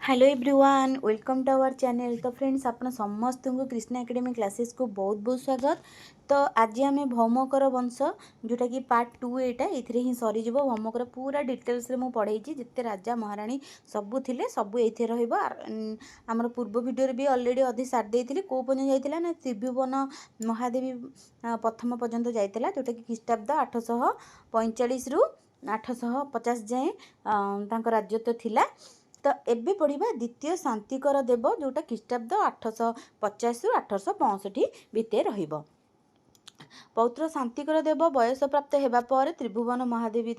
Hello everyone, welcome to our channel. तो friends, आपण समस्त को कृष्णा एकेडमी क्लासेस को बहुत बहुत स्वागत। तो आज आम भौमकर वंश जोटा कि पार्ट 2 एटा ये ही सरीज भौमकर पूरा डिटेल्स रे मुझे पढ़ाई जिते राजा महाराणी सबू थिले सबू ये रमर पूर्व भिडियो भी अलरेडी अधी सारी देती कौ पर्यटन जाइए ना त्रिभुवन महादेवी प्रथम पर्यंत जाइला जोटा कि ख्रीष्टाब्द 845 रु 850 जाए राजत्व थिला। तो एबे पढ़िबा द्वितीय शांतिकर देव जोटा ख्रीष्टाब्द 850 रु 865 भितर रहिबो। पौत्र शांतिकर देव बयस प्राप्त होगा पर त्रिभुवन महादेवी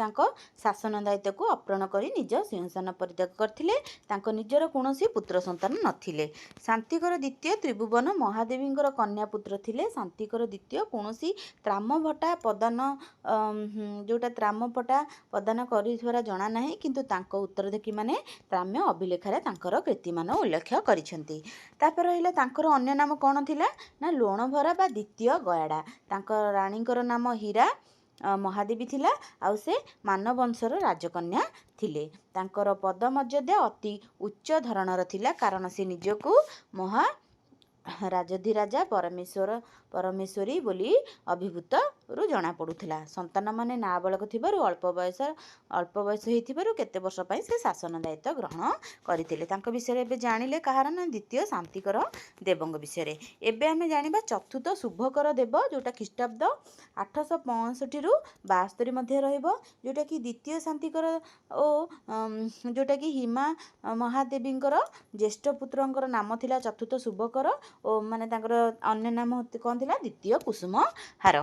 शासन दायित्व को अपहरण कर निज सिंहासन परित्याग करते। निजर कौन पुत्र संतान नथिले। शांतिकर द्वितीय त्रिभुवन महादेवी कन्या पुत्र थिले। शांतिकर द्वितीय कौन त्राम भट्टा प्रदान जोटा त्राम भट्टा प्रदान कर जना ना किंतु उत्तरदेखी माने त्राम्य अभिलेखारे कीर्तिमान उल्लेख करिसेंती। तापर रहिला अन्य नाम कौन थिला ना लोणभरा बा द्वितीय गयाड़ा। राणीकर नाम हीरा महादेवी थिला। आउ से मानवंशर राजकन्या थिले। तांकर पद मर्यादा अति उच्च धरणर थिला कारण से निजको महा राजधिराजा परमेश्वरी बोली अभिभूत रु जना पड़ुला। संतान माने नाबालक थिबारु अल्प बयस होइथिबारु केते वर्ष पई से शासन दायित्व ग्रहण करथिले। तांको विषय एबे जानिले कहार ना द्वितीय शांतिकर देवंग विषय। एबे आमे जानिबा चतुर्थ शुभकर देव जोटा ख्रीष्टाब्द 865 रु 72 मध्ये रहिबो। जोटा कि द्वितीय शांतिकर ओ जोटा कि हिमा महादेवींकर ज्येष्ठ पुत्रंकर नाम थिला चतुर्थ शुभकर ओ माने तांकर अन्य नाम कौन थिला द्वितीय कुसुमहार।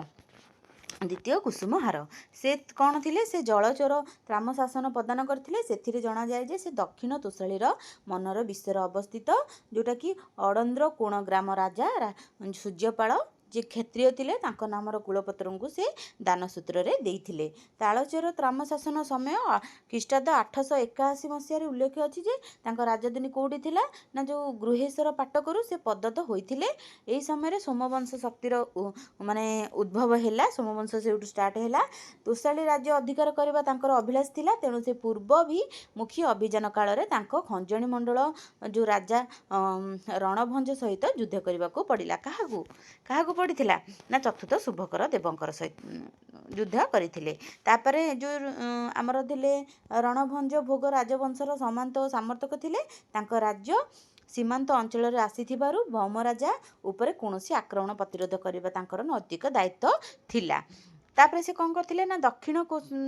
द्वितीय कुसुमहार से कौन थिले से जलचर त्राम शासन प्रदान करथिले। सेथिरे जना जाय जे से दक्षिण तोषालीर मनर विषय अवस्थित जोटा कि अड़ंद्र कोण ग्राम राजा सूर्यपाल जे क्षत्रिय थिले तांको नामर कुलपत्र को से दान सूत्र रे देइथिले। तालचेर त्राम शासन समय ख्रीष्टाब्द 881 मसीह उल्लेख अच्छी जे तांको राजधानी कोठी थिला ना जो गृहेश्वर पाटकरू से पदत होइथिले। एही समय सोमवंश शक्तिर माने उद्भव हैला। सोमवंश से स्टार्ट हैला। तोषाली राज्य अधिकार करबा तांकर अभिलाष थिला। तेणु से पूर्व भी मुखी अभियान काल रे तांको खंजणी मंडल जो राजा रणभंज सहित युद्ध करबा को पड़िला। काहाकू पड़िथिला ना चतुर्थ शुभकर देवंकर सहित युद्ध करथिले। तापरे जो आमर थिले रणभंज भोग राजवंशर समांत और सामर्थक थिले। तांको राज्य सीमांत अंचल आसीथिबारु भौम राजा उपरे कौनसी आक्रमण प्रतिरोध करबा तांकर नैतिक दायित्व थिला। तापरे से कौन करथिले ना दक्षिण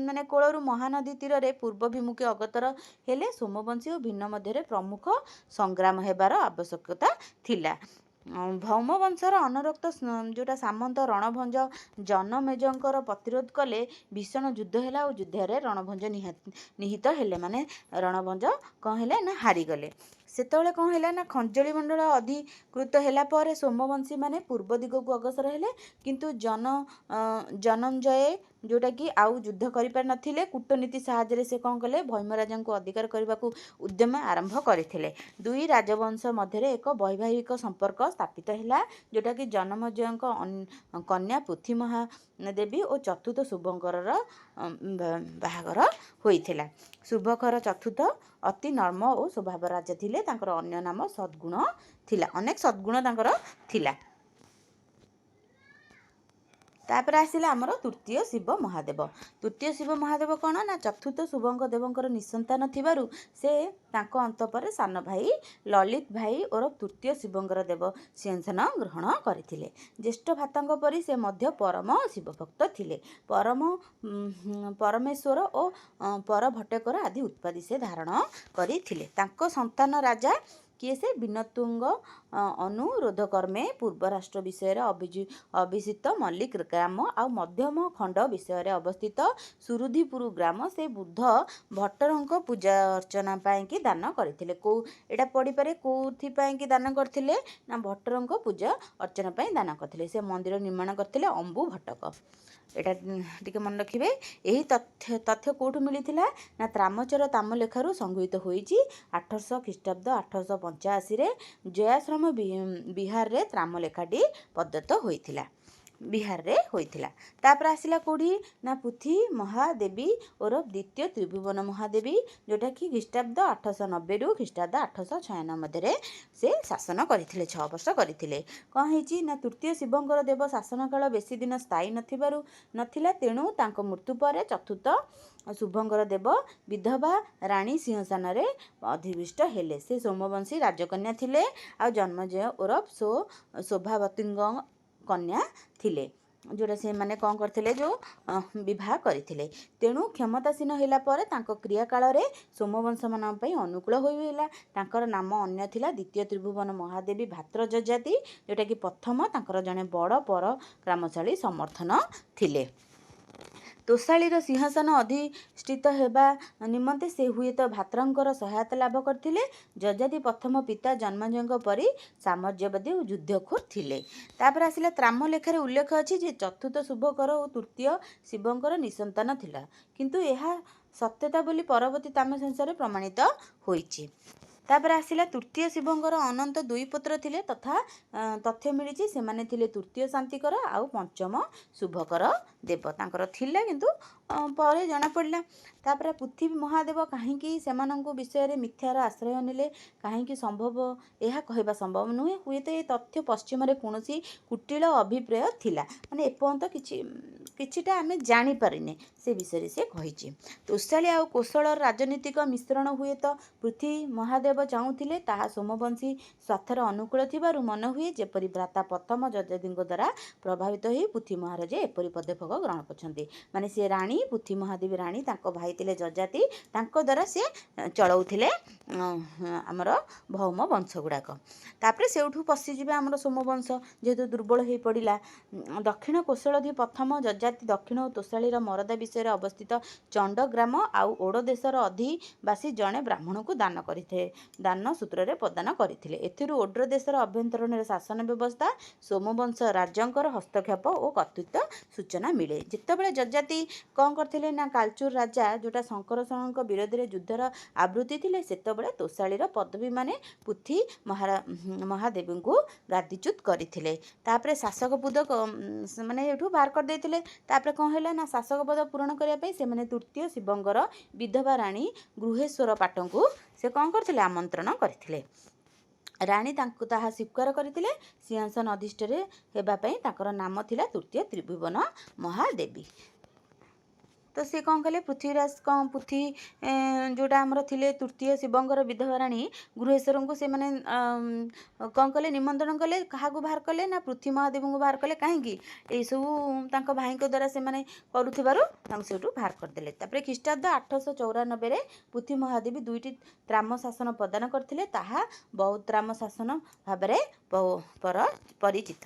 माने कोलरू महानदी तीर रे पूर्वभिमुखी अगतर हेले सोमवंशी और भिन्न मध्य प्रमुख संग्राम हेबार आवश्यकता थिला। भौम वंशर अनरक्त जोटा सामंत रणभंज जनमेजंकर प्रतिरोध कले भीषण युद्ध है और युद्ध रणभंज निहित हेले माने रणभंज कौन है ना हारीगले। सेतले कौन है ना खंजली मंडल अधिकृत होला पर सोमवंशी माने पूर्व दिग को अग्रसर हेले किंतु जनंजय जोटा कि आउ युद्ध करिपार नथिले। कूटनीति साहाय्य से कौन कले भैमराजा को अधिकार करने को उद्यम आरंभ करथिले। दुई राजवंश मध्य एक वैवाहिक संपर्क स्थापित है जोटा कि जनमेजय कन्या पृथ्वी महादेवी और चतुर्थ शुभकर बाहागर होइथिला। शुभकर चतुर्थ अति नर्म और स्वभाव राजा थिले। तांकर अन्य नाम सद्गुण थिला। अनेक सद्गुण तांकर थिला। तापर आसिला आमर तृतीय शिव महादेव। तृतीय शिव महादेव कौन ना चतुर्थ शुभंक देवंकर निसंतान थिबारु से तांको अंत पर सान भाई ललित भाई और तृतीय शिवंकर देव सिंहासन ग्रहण करथिले। ज्येष्ठ भातांक परि से मध्य परम शिवभक्त थिले। परमेश्वर और पर भट्टेकर आदि उत्पादी से धारण करथिले। तांको संतान राजा किए से विनतुंग अनुरोध कर्मे पूर्व राष्ट्र विषय अभिषिक्त मल्लिक ग्राम आ मध्यम खंड विषय अवस्थित सुरुधिपुर ग्राम से बुद्ध भट्टर पूजा अर्चना पाई दान करथिले। को एटा पढ़ी पारे कोथि कि दान करथिले ना भट्टर पूजा अर्चना पाई दान करथिले। से मंदिर निर्माण करथिले अंबु भट्टक। एटा टिके मन रखिबे। यही तथ्य कोठु मिलिथिला ना त्रामचर तामलेखारु संगृहीत होईची 800 ख्रीष्टाब्द 885 रे जयाश्रम बिहार रे त्रामलेखाटी प्रदत्त होइथिला। ବିହାରରେ ହୋଇଥିଲା। ତାପରେ ଆସିଲା କେଉଁଠି ନା ପୃଥ୍ୱୀ ମହାଦେବୀ ଓରଫ ଦ୍ୱିତୀୟ ତ୍ରିଭୁବନ ମହାଦେବୀ, ଯେଉଁଟାକି ଖ୍ରୀଷ୍ଟାବ୍ଦ 890ରୁ ଖ୍ରୀଷ୍ଟାବ୍ଦ 896 ମଧ୍ୟରେ ସେ ଶାସନ କରିଥିଲେ, 6 ବର୍ଷ କରିଥିଲେ। କ'ଣ ହେଇଛି ନା ତୃତୀୟ ଶିବଙ୍କର ଦେବ ଶାସନ କାଳ ବେଶୀ ଦିନ ସ୍ଥାୟୀ ନଥିଲା, ତେଣୁ ତାଙ୍କ ମୃତ୍ୟୁ ପରେ ଚତୁର୍ଥ ଶୁଭଙ୍କର ଦେବ ବିଧବା ରାଣୀ ସିଂହାସନରେ ଅଧିବିଷ୍ଟ ହେଲେ। ସେ ସୋମବଂଶୀ ରାଜକନ୍ୟା ଥିଲେ ଆଉ ଜନ୍ମଜୟ ଓରଫ ଶୋଭାବତୀଙ୍କ କନ୍ୟା ଥିଲେ, ଯେଉଁଟା ସେମାନେ କ'ଣ କରିଥିଲେ, ଯେଉଁ ବିବାହ କରିଥିଲେ। ତେଣୁ କ୍ଷମତାସୀନ ହେଲା ପରେ ତାଙ୍କ କ୍ରିୟା କାଳରେ ସୋମବଂଶମାନଙ୍କ ପାଇଁ ଅନୁକୂଳ ହୋଇଲା। ତାଙ୍କର ନାମ ଅନ୍ୟ ଥିଲା ଦ୍ୱିତୀୟ ତ୍ରିଭୁବନ ମହାଦେବୀ ଭାତ୍ର ଯଜାତି, ଯେଉଁଟାକି ପ୍ରଥମ ତାଙ୍କର ଜଣେ ବଡ଼ ପରାକ୍ରମଶାଳୀ ସମର୍ଥନ ଥିଲେ। ତୋଷାଳୀର ସିଂହାସନ ଅଧିଷ୍ଠିତ ହେବା ନିମନ୍ତେ ସେ ହୁଏତ ଭାତ୍ରଙ୍କର ସହାୟତା ଲାଭ କରିଥିଲେ। ଯଜାତି ପ୍ରଥମ ପିତା ଜନ୍ମଜୟଙ୍କ ପରି ସାମର୍ଯ୍ୟବାଦୀ ଓ ଯୁଦ୍ଧଖୋର ଥିଲେ। ତାପରେ ଆସିଲା ତ୍ରାମ ଲେଖାରେ ଉଲ୍ଲେଖ ଅଛି ଯେ ଚତୁର୍ଥ ଶୁଭକର ଓ ତୃତୀୟ ଶିବଙ୍କର ନିଃସନ୍ତାନ ଥିଲା, କିନ୍ତୁ ଏହା ସତ୍ୟତା ବୋଲି ପରବର୍ତ୍ତୀ ତାମ୍ରଶାସ୍ତ୍ରରେ ପ୍ରମାଣିତ ହୋଇଛି। ତାପରେ ଆସିଲା ତୃତୀୟ ଶିବଙ୍କର ଅନନ୍ତ ଦୁଇ ପୁତ୍ର ଥିଲେ ତଥ୍ୟ ମିଳିଛି, ସେମାନେ ଥିଲେ ତୃତୀୟ ଶାନ୍ତିକର ଆଉ ପଞ୍ଚମ ଶୁଭକର ଦେବ। ତାଙ୍କର ଥିଲା କିନ୍ତୁ ପରେ ଜଣାପଡ଼ିଲା। ତାପରେ ପୃଥ୍ୱୀ ମହାଦେବ କାହିଁକି ସେମାନଙ୍କ ବିଷୟରେ ମିଥ୍ୟାର ଆଶ୍ରୟ ନେଲେ, କାହିଁକି ସମ୍ଭବ, ଏହା କହିବା ସମ୍ଭବ ନୁହେଁ। ହୁଏତ ଏ ତଥ୍ୟ ପଶ୍ଚିମରେ କୌଣସି କୁଟିଳ ଅଭିପ୍ରାୟ ଥିଲା, ମାନେ ଏପର୍ଯ୍ୟନ୍ତ କିଛିଟା ଆମେ ଜାଣିପାରିନେ, ସେ ବିଷୟରେ ସେ କହିଛି। ତୋଷାଳୀ ଆଉ କୋଶଳର ରାଜନୀତିକ ମିଶ୍ରଣ ହୁଏତ ପୃଥ୍ୱୀ ମହାଦେବ ଚାହୁଁଥିଲେ, ତାହା ସୋମବଂଶୀ ସ୍ୱାର୍ଥର ଅନୁକୂଳ ଥିବାରୁ ମନେହୁଏ, ଯେପରି ଭ୍ରାତା ପ୍ରଥମ ଯଜାତିଙ୍କ ଦ୍ୱାରା ପ୍ରଭାବିତ ହୋଇ ପୃଥ୍ୱୀ ମହାରାଜ ଏପରି ପଦକ୍ଷେପ ଗ୍ରହଣ କରିଛନ୍ତି। ମାନେ ସେ ରାଣୀ, ପୃଥ୍ୱୀ ମହାଦେବୀ ରାଣୀ, ତାଙ୍କ ଭାଇ ଥିଲେ ଯଜାତି, ତାଙ୍କ ଦ୍ୱାରା ସେ ଚଳାଉଥିଲେ ଆମର ଭୌମ ବଂଶ ଗୁଡ଼ାକ। ତାପରେ ସେଇଠୁ ପଶିଯିବେ ଆମର ସୋମବଂଶ, ଯେହେତୁ ଦୁର୍ବଳ ହୋଇ ପଡ଼ିଲା। ଦକ୍ଷିଣ କୋଶଳଧି ପ୍ରଥମ ଯଜାତି ଦକ୍ଷିଣ ଓ ତୋଷାଳୀର ମରଦା ବିଷୟରେ ଅବସ୍ଥିତ ଚଣ୍ଡ ଗ୍ରାମ ଆଉ ଓଡ଼ ଦେଶର ଅଧିବାସୀ ଜଣେ ବ୍ରାହ୍ମଣଙ୍କୁ ଦାନ ସୂତ୍ରରେ ପ୍ରଦାନ କରିଥିଲେ। ଏଥିରୁ ଓଡ୍ର ଦେଶର ଅଭ୍ୟନ୍ତରୀଣ ଶାସନ ବ୍ୟବସ୍ଥା, ସୋମବଂଶ ରାଜଙ୍କର ହସ୍ତକ୍ଷେପ ଓ କର୍ତ୍ତୃତ୍ୱ ସୂଚନା ମିଳେ। ଯେତେବେଳେ ଯଜାତି କ'ଣ କରିଥିଲେ ନା କାଲଚୁର ରାଜା, ଯେଉଁଟା ଶଙ୍କରଷଣଙ୍କ ବିରୋଧରେ ଯୁଦ୍ଧର ଆବୃତ୍ତି ଥିଲେ, ସେତେବେଳେ ତୋଷାଳୀର ପଦବୀମାନେ ପୃଥ୍ୱୀ ମହାଦେବୀଙ୍କୁ ଗାଦିଚ୍ୟୁତ କରିଥିଲେ। ତାପରେ ଶାସକ ପଦ ସେମାନେ ଏଠୁ ବାହାର କରିଦେଇଥିଲେ। ତାପରେ କ'ଣ ହେଲା ନା ଶାସକ ପଦ ପୂରଣ କରିବା ପାଇଁ ସେମାନେ ତୃତୀୟ ଶିବଙ୍କର ବିଧବା ରାଣୀ ଗୃହେଶ୍ୱର ପାଟଙ୍କୁ ସେ କ'ଣ କରିଥିଲେ, ଆମନ୍ତ୍ରଣ କରିଥିଲେ। ରାଣୀ ତାହା ସ୍ୱୀକାର କରିଥିଲେ। ସିଂହାସନ ଅଧିଷ୍ଠରେ ହେବା ପାଇଁ ତାଙ୍କର ନାମ ଥିଲା ତୃତୀୟ ତ୍ରିଭୁବନ ମହାଦେବୀ। ତ ସେ କ'ଣ କଲେ, ପୃଥ୍ୱୀ ଯେଉଁଟା ଆମର ଥିଲେ ତୃତୀୟ ଶିବଙ୍କର ବିଧବା ରାଣୀ ଗୃହେଶ୍ୱରଙ୍କୁ ସେମାନେ କ'ଣ କଲେ, ନିମନ୍ତ୍ରଣ କଲେ। କାହାକୁ ବାହାର କଲେ ନା ପୃଥ୍ୱୀ ମହାଦେବଙ୍କୁ ବାହାର କଲେ। କାହିଁକି, ଏଇସବୁ ତାଙ୍କ ଭାଇଙ୍କ ଦ୍ୱାରା ସେମାନେ କରୁଥିବାରୁ ତାଙ୍କୁ ସେଇଠୁ ବାହାର କରିଦେଲେ। ତାପରେ ଖ୍ରୀଷ୍ଟାବ୍ଦ 894ରେ ପୃଥ୍ୱୀ ମହାଦେବୀ 2ଟି ତ୍ରାମ ଶାସନ ପ୍ରଦାନ କରିଥିଲେ, ତାହା ବୌଦ୍ଧ ତ୍ରାମ ଶାସନ ଭାବରେ ପରିଚିତ।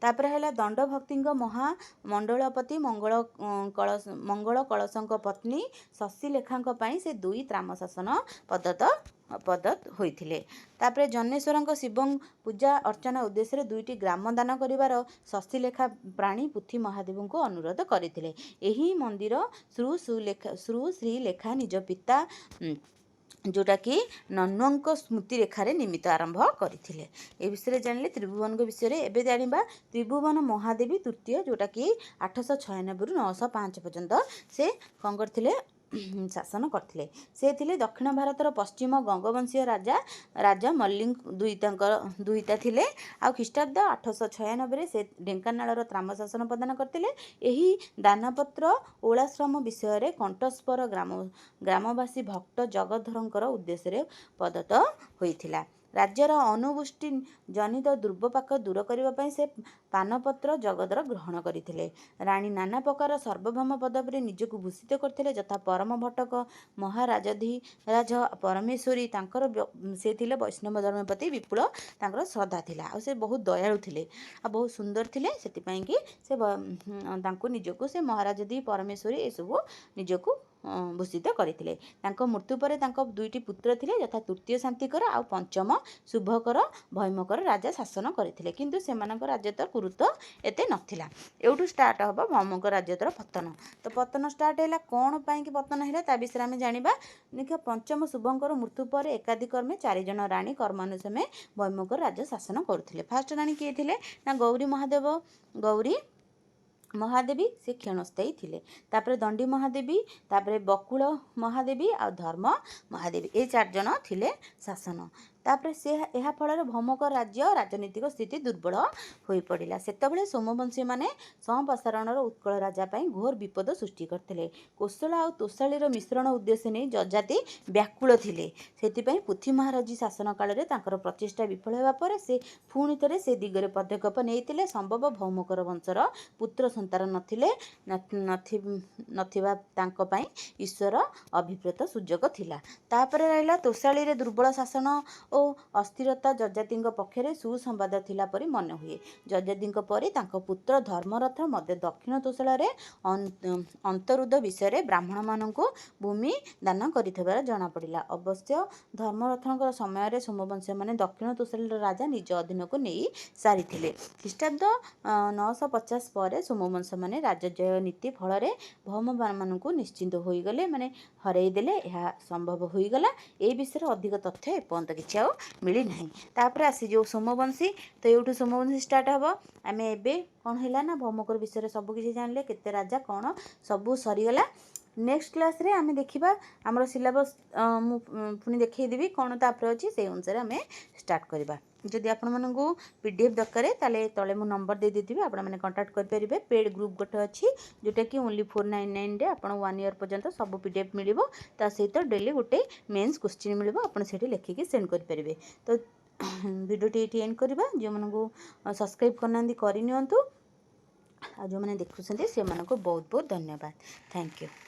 ତାପରେ ହେଲା ଦଣ୍ଡଭକ୍ତିଙ୍କ ମହାମଣ୍ଡଳପତି ମଙ୍ଗଳ କଳସଙ୍କ ପତ୍ନୀ ଶଶିଲେଖାଙ୍କ ପାଇଁ ସେ 2 ତ୍ରାମ ଶାସନ ପ୍ରଦତ୍ତ ହୋଇଥିଲେ। ତାପରେ ଜନେଶ୍ୱରଙ୍କ ଶିବ ପୂଜା ଅର୍ଚ୍ଚନା ଉଦ୍ଦେଶ୍ୟରେ 2ଟି ଗ୍ରାମ ଦାନ କରିବାର ଶଶିଲେଖା ପ୍ରାଣୀ ପୃଥ୍ୱୀ ମହାଦେବଙ୍କୁ ଅନୁରୋଧ କରିଥିଲେ। ଏହି ମନ୍ଦିର ଶ୍ରୀଲେଖା ନିଜ ପିତା ଯେଉଁଟାକି ନନ୍ୱଙ୍କ ସ୍ମୃତି ରେଖାରେ ନିମିତ୍ତ ଆରମ୍ଭ କରିଥିଲେ। ଏ ବିଷୟରେ ଜାଣିଲେ ତ୍ରିଭୁବନଙ୍କ ବିଷୟରେ। ଏବେ ଜାଣିବା ତ୍ରିଭୁବନ ମହାଦେବୀ ତୃତୀୟ, ଯେଉଁଟାକି 896ରୁ 905 ପର୍ଯ୍ୟନ୍ତ ସେ କ'ଣ କରିଥିଲେ, ଶାସନ କରିଥିଲେ। ସେ ଥିଲେ ଦକ୍ଷିଣ ଭାରତର ପଶ୍ଚିମ ଗଙ୍ଗବଂଶୀୟ ରାଜା ମଲ୍ଲିକ ଦୁହିତା ଥିଲେ। ଆଉ ଖ୍ରୀଷ୍ଟାବ୍ଦ 896ରେ ସେ ଢେଙ୍କାନାଳର ତ୍ରାମ ଶାସନ ପ୍ରଦାନ କରିଥିଲେ। ଏହି ଦାନପତ୍ର ଓଳାଶ୍ରମ ବିଷୟରେ କଣ୍ଠସ୍ୱର ଗ୍ରାମବାସୀ ଭକ୍ତ ଜଗଦ୍ଧରଙ୍କର ଉଦ୍ଦେଶ୍ୟରେ ପ୍ରଦତ୍ତ ହୋଇଥିଲା। ରାଜ୍ୟର ଅନୁବୃଷ୍ଟି ଜନିତ ଦୁର୍ବିପାକ ଦୂର କରିବା ପାଇଁ ସେ ପାନପତ୍ର ଜଗଦର ଗ୍ରହଣ କରିଥିଲେ। ରାଣୀ ନାନା ପ୍ରକାର ସାର୍ବଭୌମ ପଦବୀରେ ନିଜକୁ ଭୂଷିତ କରିଥିଲେ, ଯଥା ପରମ ଭଟ୍ଟକ, ମହାରାଜାଧିରାଜ ପରମେଶ୍ୱରୀ। ତାଙ୍କର ସେ ଥିଲେ ବୈଷ୍ଣବ ଧର୍ମ ପ୍ରତି ବିପୁଳ ତାଙ୍କର ଶ୍ରଦ୍ଧା ଥିଲା, ଆଉ ସେ ବହୁତ ଦୟାଳୁ ଥିଲେ ଆଉ ବହୁତ ସୁନ୍ଦର ଥିଲେ। ସେଥିପାଇଁକି ସେ ତାଙ୍କୁ ନିଜକୁ ସେ ମହାରାଜାଧି ପରମେଶ୍ୱରୀ ଏସବୁ ନିଜକୁ ଭୂଷିତ କରିଥିଲେ। ତାଙ୍କ ମୃତ୍ୟୁ ପରେ ତାଙ୍କ ଦୁଇଟି ପୁତ୍ର ଥିଲେ, ଯଥା ତୃତୀୟ ଶାନ୍ତିକର ଆଉ ପଞ୍ଚମ ଶୁଭକର ଭୈମକର ରାଜା ଶାସନ କରିଥିଲେ, କିନ୍ତୁ ସେମାନଙ୍କ ରାଜତ୍ୱ ଗୁରୁତ୍ୱ ଏତେ ନଥିଲା। ଏଇଠୁ ଷ୍ଟାର୍ଟ ହେବ ଭୌମଙ୍କ ରାଜତ୍ୱର ପତନ। ତ ପତନ ଷ୍ଟାର୍ଟ ହେଲା, କ'ଣ ପାଇଁକି ପତନ ହେଲା ତା ବିଷୟରେ ଆମେ ଜାଣିବା। ଦେଖିବା, ପଞ୍ଚମ ଶୁଭଙ୍କର ମୃତ୍ୟୁ ପରେ ଏକାଧିକ୍ରମେ 4 ଜଣ ରାଣୀ କର୍ମାନୁସାରେ ଭୌମଙ୍କର ରାଜ୍ୟ ଶାସନ କରୁଥିଲେ। ଫାଷ୍ଟ ରାଣୀ କିଏ ଥିଲେ ନା ଗୌରୀ ମହାଦେବୀ, ସେ କ୍ଷଣସ୍ଥାୟୀ ଥିଲେ। ତାପରେ ଦଣ୍ଡୀ ମହାଦେବୀ, ତାପରେ ବକୁଳ ମହାଦେବୀ ଆଉ ଧର୍ମ ମହାଦେବୀ, ଏ 4 ଜଣ ଥିଲେ ଶାସନ। ତାପରେ ଏହା ଫଳରେ ଭୌମଙ୍କ ରାଜ୍ୟ ରାଜନୈତିକ ସ୍ଥିତି ଦୁର୍ବଳ ହୋଇପଡ଼ିଲା। ସେତେବେଳେ ସୋମବଂଶୀମାନେ ସମ୍ପ୍ରସାରଣର ଉତ୍କଳ ରାଜା ପାଇଁ ଘୋର ବିପଦ ସୃଷ୍ଟି କରିଥିଲେ। କୋଶଳ ଆଉ ତୋଷାଳୀର ମିଶ୍ରଣ ଉଦ୍ଦେଶ୍ୟ ନେଇ ଯଯାତି ବ୍ୟାକୁଳ ଥିଲେ। ସେଥିପାଇଁ ପୃଥ୍ୱୀ ମହାରଜୀ ଶାସନ କାଳରେ ତାଙ୍କର ପ୍ରଚେଷ୍ଟା ବିଫଳ ହେବା ପରେ ସେ ପୁଣି ଥରେ ସେ ଦିଗରେ ପଦକ୍ଷେପ ନେଇଥିଲେ। ସମ୍ଭବ ଭୌମକର ବଂଶର ପୁତ୍ର ସନ୍ତାନ ନଥିବା ତାଙ୍କ ପାଇଁ ଈଶ୍ୱର ଅଭିପ୍ରେତ ସୁଯୋଗ ଥିଲା। ତାପରେ ରହିଲା ତୋଷାଳୀରେ ଦୁର୍ବଳ ଶାସନ ଓ ଅସ୍ଥିରତା ଯଯାତିଙ୍କ ପକ୍ଷରେ ସୁସମ୍ବାଦ ଥିଲା ପରି ମନେ ହୁଏ। ଯଯାତିଙ୍କ ପରି ତାଙ୍କ ପୁତ୍ର ଧର୍ମରଥ ମଧ୍ୟ ଦକ୍ଷିଣ ତୋଷାଳରେ ଅନ୍ତରୁଦ୍ଧ ବିଷୟରେ ବ୍ରାହ୍ମଣମାନଙ୍କୁ ଭୂମି ଦାନ କରିଥିବାର ଜଣାପଡ଼ିଲା। ଅବଶ୍ୟ ଧର୍ମରଥଙ୍କ ସମୟରେ ସୋମବଂଶୀୟମାନେ ଦକ୍ଷିଣ ତୋଷାଳୀର ରାଜା ନିଜ ଅଧୀନକୁ ନେଇ ସାରିଥିଲେ। ଖ୍ରୀଷ୍ଟାବ୍ଦ 950 ପରେ ସୋମବଂଶୀୟମାନେ ରାଜଜୟ ନୀତି ଫଳରେ ଭୌମମାନଙ୍କୁ ନିଶ୍ଚିନ୍ତ ହୋଇଗଲେ, ମାନେ ହରାଇ ଦେଲେ। ଏହା ସମ୍ଭବ ହୋଇଗଲା। ଏ ବିଷୟରେ ଅଧିକ ତଥ୍ୟ ଏପର୍ଯ୍ୟନ୍ତ କିଛି ଆଉ ମିଳିନାହିଁ। ତାପରେ ଆସିଯିବ ସୋମବଂଶୀ। ତ ଏଇଠୁ ସୋମବଂଶୀ ଷ୍ଟାର୍ଟ ହେବ। ଆମେ ଏବେ କ'ଣ ହେଲା ନା ଭୌମକର ବିଷୟରେ ସବୁ କିଛି ଜାଣିଲେ, କେତେ ରାଜା କ'ଣ ସବୁ ସରିଗଲା। ନେକ୍ସଟ କ୍ଲାସ୍ରେ ଆମେ ଦେଖିବା ଆମର ସିଲାବସ୍ ମୁଁ ପୁଣି ଦେଖେଇଦେବି କ'ଣ ତାପରେ ଅଛି, ସେଇ ଅନୁସାରେ ଆମେ ଷ୍ଟାର୍ଟ କରିବା। ଯଦି ଆପଣମାନଙ୍କୁ PDF ଦରକାର ତାହେଲେ ତଳେ ମୁଁ ନମ୍ବର ଦେଇଦେଇଥିବି, ଆପଣମାନେ କଣ୍ଟାକ୍ଟ କରିପାରିବେ। ପେଡ୍ ଗ୍ରୁପ୍ ଗୋଟେ ଅଛି ଯେଉଁଟାକି only 499ରେ ଆପଣ 1 year ପର୍ଯ୍ୟନ୍ତ ସବୁ PDF ମିଳିବ। ତା ସହିତ ଡେଲି ଗୋଟେ ମେନ୍ସ କ୍ୱେଶ୍ଚିନ୍ ମିଳିବ, ଆପଣ ସେଠି ଲେଖିକି ସେଣ୍ଡ କରିପାରିବେ। ତ ଭିଡ଼ିଓଟି ଏଇଠି ଏଣ୍ଡ କରିବା। ଯେଉଁମାନଙ୍କୁ ସବସ୍କ୍ରାଇବ୍ କରିନାହାନ୍ତି କରିନିଅନ୍ତୁ, ଆଉ ଯେଉଁମାନେ ଦେଖୁଛନ୍ତି ସେମାନଙ୍କୁ ବହୁତ ବହୁତ ଧନ୍ୟବାଦ। Thank you.